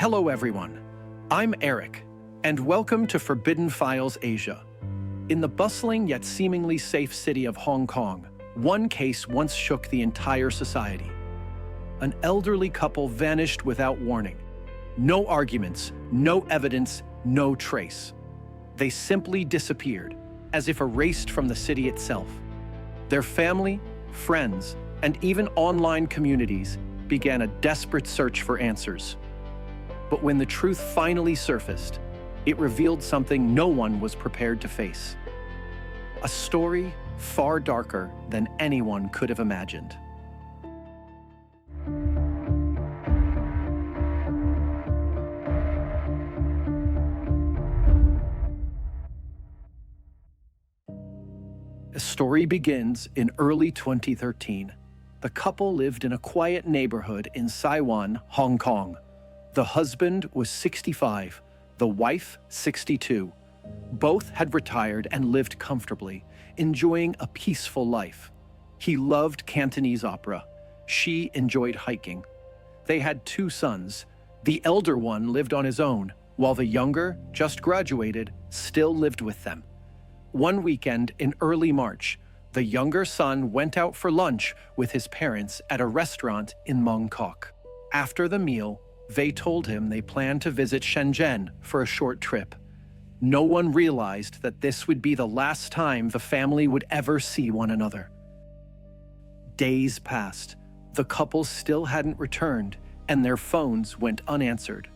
Hello everyone, I'm Eric, and welcome to Forbidden Files Asia. In the bustling yet seemingly safe city of Hong Kong, one case once shook the entire society. An elderly couple vanished without warning. No arguments, no evidence, no trace. They simply disappeared, as if erased from the city itself. Their family, friends, and even online communities began a desperate search for answers. But when the truth finally surfaced, it revealed something no one was prepared to face. A story far darker than anyone could have imagined. The story begins in early 2013. The couple lived in a quiet neighborhood in Saiwan, Hong Kong. The husband was 65, the wife 62. Both had retired and lived comfortably, enjoying a peaceful life. He loved Cantonese opera. She enjoyed hiking. They had 2 sons. The elder one lived on his own, while the younger, just graduated, still lived with them. One weekend in early March, the younger son went out for lunch with his parents at a restaurant in Mong Kok. After the meal, they told him they planned to visit Shenzhen for a short trip. No one realized that this would be the last time the family would ever see one another. Days passed. The couple still hadn't returned, and their phones went unanswered.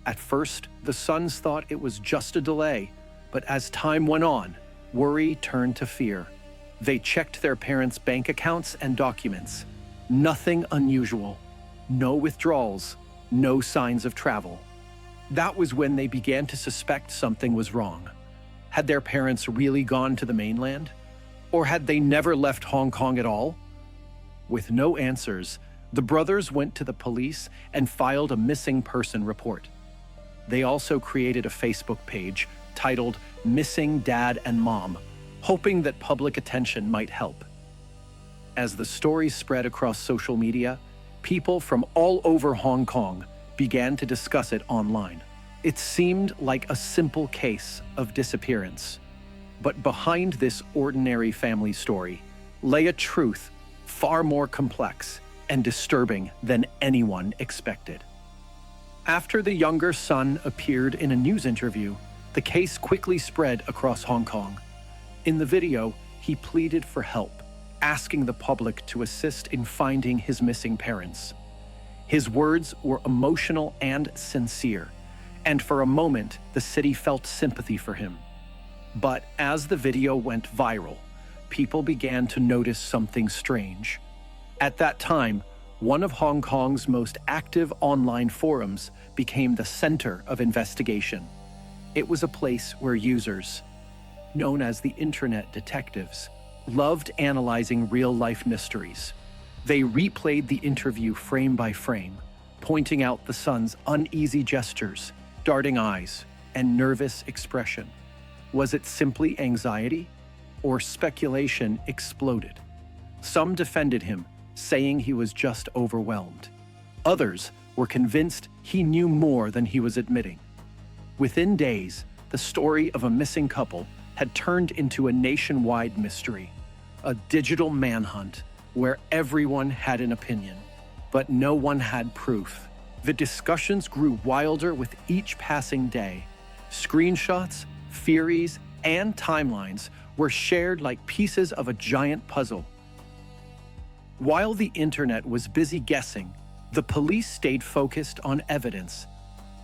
At first, the sons thought it was just a delay, but as time went on, worry turned to fear. They checked their parents' bank accounts and documents. Nothing unusual. No withdrawals. No signs of travel. That was when they began to suspect something was wrong. Had their parents really gone to the mainland? Or had they never left Hong Kong at all? With no answers, the brothers went to the police and filed a missing person report. They also created a Facebook page titled Missing Dad and Mom, hoping that public attention might help. As the story spread across social media, people from all over Hong Kong began to discuss it online. It seemed like a simple case of disappearance. But behind this ordinary family story lay a truth far more complex and disturbing than anyone expected. After the younger son appeared in a news interview, the case quickly spread across Hong Kong. In the video, he pleaded for help, asking the public to assist in finding his missing parents. His words were emotional and sincere, and for a moment, the city felt sympathy for him. But as the video went viral, people began to notice something strange. At that time, one of Hong Kong's most active online forums became the center of investigation. It was a place where users, known as the Internet Detectives, loved analyzing real-life mysteries. They replayed the interview frame by frame, pointing out the son's uneasy gestures, darting eyes, and nervous expression. Was it simply anxiety? Or speculation exploded? Some defended him, saying he was just overwhelmed. Others were convinced he knew more than he was admitting. Within days, the story of a missing couple had turned into a nationwide mystery, a digital manhunt where everyone had an opinion, but no one had proof. The discussions grew wilder with each passing day. Screenshots, theories, and timelines were shared like pieces of a giant puzzle. While the internet was busy guessing, the police stayed focused on evidence.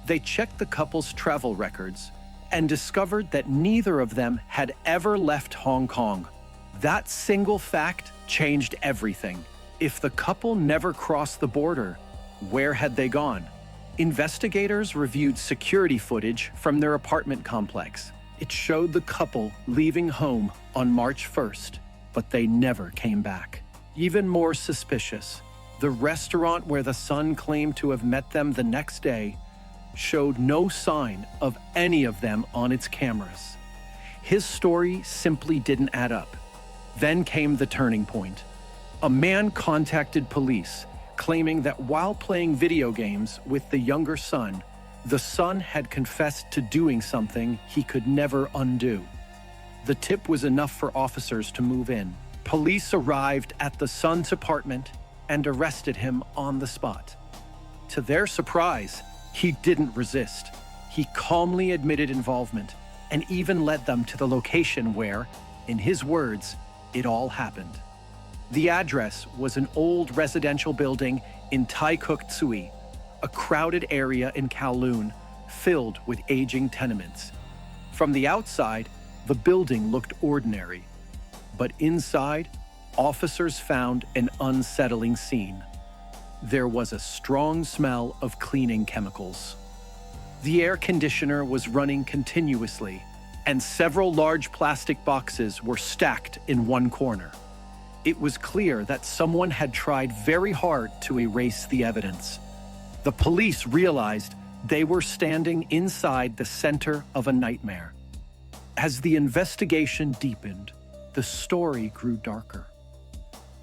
They checked the couple's travel records and discovered that neither of them had ever left Hong Kong. That single fact changed everything. If the couple never crossed the border, where had they gone? Investigators reviewed security footage from their apartment complex. It showed the couple leaving home on March 1st, but they never came back. Even more suspicious, the restaurant where the son claimed to have met them the next day showed no sign of any of them on its cameras. His story simply didn't add up. Then came the turning point. A man contacted police, claiming that while playing video games with the younger son, The son had confessed to doing something he could never undo. The tip was enough for officers to move in. Police arrived at the son's apartment and arrested him on the spot. To their surprise, he didn't resist. He calmly admitted involvement and even led them to the location where, in his words, it all happened. The address was an old residential building in Taikuk Tsui, a crowded area in Kowloon filled with aging tenements. From the outside, the building looked ordinary, but inside, officers found an unsettling scene. There was a strong smell of cleaning chemicals. The air conditioner was running continuously, and several large plastic boxes were stacked in one corner. It was clear that someone had tried very hard to erase the evidence. The police realized they were standing inside the center of a nightmare. As the investigation deepened, the story grew darker.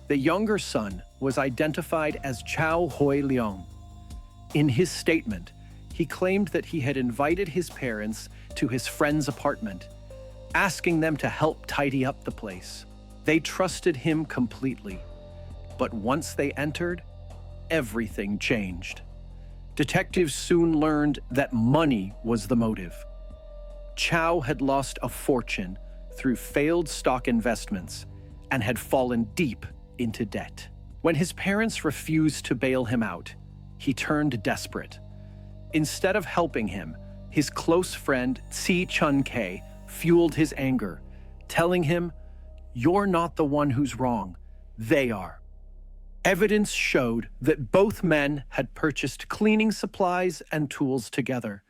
The younger son was identified as Chow Hoi Leong. In his statement, he claimed that he had invited his parents to his friend's apartment, asking them to help tidy up the place. They trusted him completely, but once they entered, everything changed. Detectives soon learned that money was the motive. Chow had lost a fortune through failed stock investments and had fallen deep into debt. When his parents refused to bail him out, he turned desperate. Instead of helping him, his close friend Si Chun Kei fueled his anger, telling him, "You're not the one who's wrong, they are." Evidence showed that both men had purchased cleaning supplies and tools together,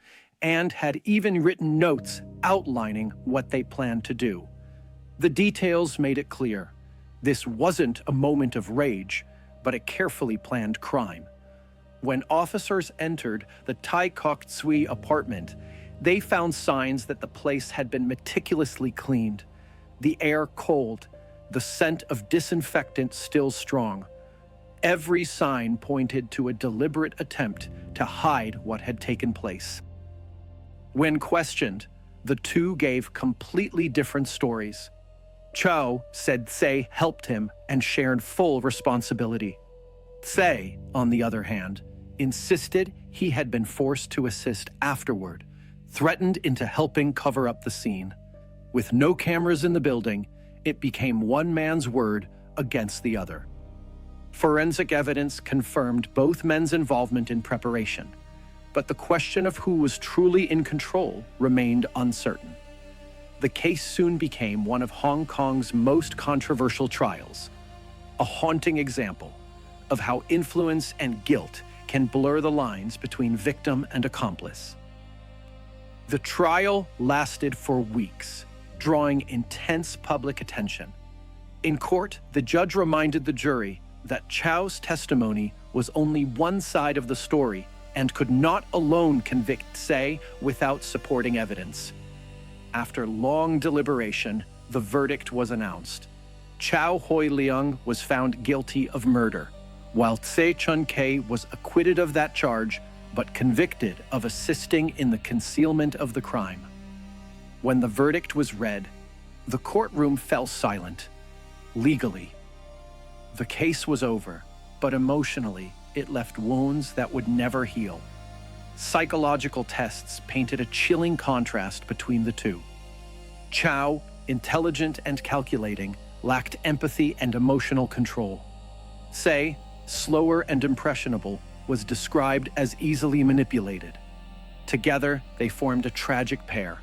and had even written notes outlining what they planned to do. The details made it clear. This wasn't a moment of rage, but a carefully planned crime. When officers entered the Taikok Tsui apartment, they found signs that the place had been meticulously cleaned. The air cold, the scent of disinfectant still strong. Every sign pointed to a deliberate attempt to hide what had taken place. When questioned, the two gave completely different stories. Chow said Tsai helped him and shared full responsibility. Tsai, on the other hand, insisted he had been forced to assist afterward, threatened into helping cover up the scene. With no cameras in the building, it became one man's word against the other. Forensic evidence confirmed both men's involvement in preparation, but the question of who was truly in control remained uncertain. The case soon became one of Hong Kong's most controversial trials, a haunting example of how influence and guilt can blur the lines between victim and accomplice. The trial lasted for weeks, drawing intense public attention. In court, the judge reminded the jury that Chow's testimony was only one side of the story and could not alone convict Tsai without supporting evidence. After long deliberation, the verdict was announced. Chow Hoi Leong was found guilty of murder, while Tsai Chun Kei was acquitted of that charge but convicted of assisting in the concealment of the crime. When the verdict was read, the courtroom fell silent. Legally, the case was over, but emotionally, it left wounds that would never heal. Psychological tests painted a chilling contrast between the two. Chow, intelligent and calculating, lacked empathy and emotional control. Tsai, slower and impressionable, was described as easily manipulated. Together, they formed a tragic pair,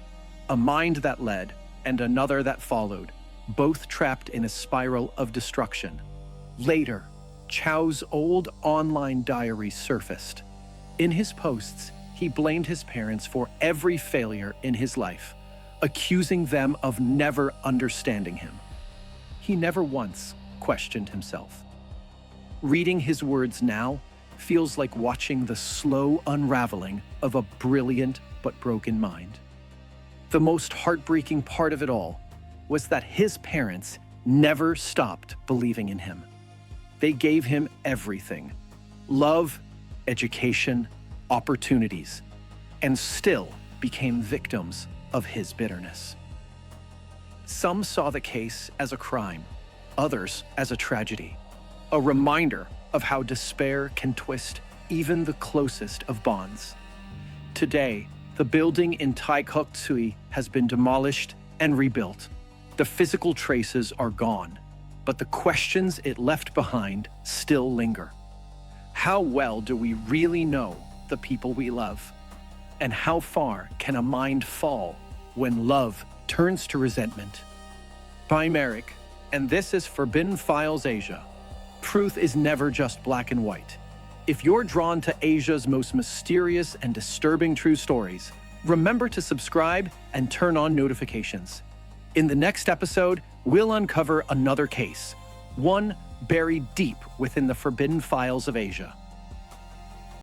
a mind that led and another that followed, both trapped in a spiral of destruction. Later, Chow's old online diary surfaced. In his posts, he blamed his parents for every failure in his life, accusing them of never understanding him. He never once questioned himself. Reading his words now feels like watching the slow unraveling of a brilliant but broken mind. The most heartbreaking part of it all was that his parents never stopped believing in him. They gave him everything: love, education, opportunities. and still became victims of his bitterness. Some saw the case as a crime, others as a tragedy, a reminder of how despair can twist even the closest of bonds. Today, the building in Taikok Tsui has been demolished and rebuilt. The physical traces are gone, but the questions it left behind still linger. How well do we really know the people we love? And how far can a mind fall when love turns to resentment? I'm Eric, and this is Forbidden Files Asia. Truth is never just black and white. If you're drawn to Asia's most mysterious and disturbing true stories, remember to subscribe and turn on notifications. In the next episode, we'll uncover another case, one buried deep within the Forbidden Files of Asia.